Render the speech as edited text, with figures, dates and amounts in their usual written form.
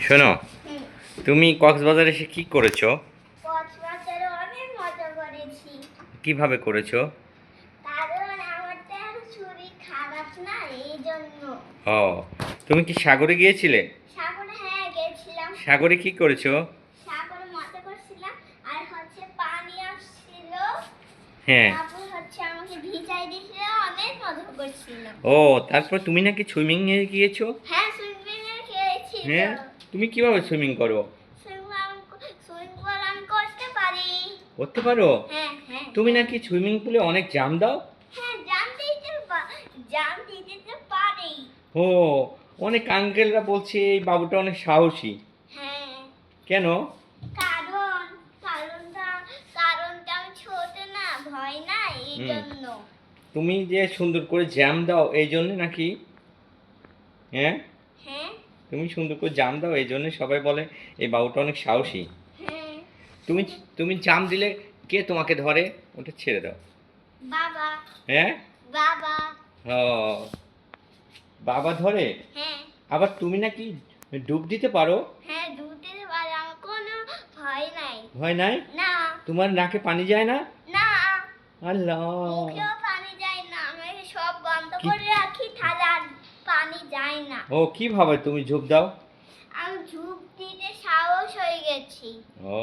শোনো, হুম। তুমি কক্সবাজারে এসে কি করেছো? কক্সবাজারে অনেক মজা করেছি। কিভাবে করেছো? কারণ আমার তো এখন শরীর খারাপ না, এই জন্য। ও, তুমি কি সাগরে গিয়েছিলে? সাগরে হ্যাঁ গেছিলাম। সাগরে কি করেছো? সাগরে মজা করছিলাম। আর হচ্ছে পানি আসছিল, হ্যাঁ। তারপর হচ্ছে আমাকে ভিজাই দিয়েছিল, অনেক মজা করছিলাম। ও, তারপর তুমি নাকি সুইমিং এ গিয়েছো? হ্যাঁ, সুইমিং এ গিয়েছি তো। হ্যাঁ, তুমি কিভাবে সুইমিং করো? সুইমিং আমি করতে পারি। করতে পারো? হ্যাঁ হ্যাঁ। তুমি নাকি সুইমিং পুলে অনেক জাম দাও? হ্যাঁ, জান দিতে তো পারি। ও, অনেক আঙ্কেলরা বলছে এই বাবুটা অনেক সাহসী। হ্যাঁ, কেন? কারণ কারণটা কারণটা আমি ছোট না, ভয় না, এই হুম। জন্য। তুমি যে সুন্দর করে জ্যাম দাও এই জন্য নাকি? হ্যাঁ, হ্যাঁ তুমি সুন্দর করে জাম দাও এই জন্য সবাই বলে এই বাবুটা অনেক সাহসী। হ্যাঁ। তুমি তুমি জাম দিলে কে তোমাকে ধরে? ওটা ছেড়ে দাও। বাবা। হ্যাঁ। বাবা। ও, বাবা ধরে? হ্যাঁ আবার তুমি নাকি ডুব দিতে পারো? হ্যাঁ, দুধে পারে, আমার কোনো ভয় নাই। ভয় নাই? না তোমার নাকে পানি যায় না? না, আল্লাহ, মুখেও পানি যায় না, আমি সব বন্ধ কি? করে রাখি, তাহলে আর পানি যায় না। ও, কিভাবে তুমি ঝুঁক দাও? আমি ঝুঁক দিতে সাহস হয়ে গেছি। ও।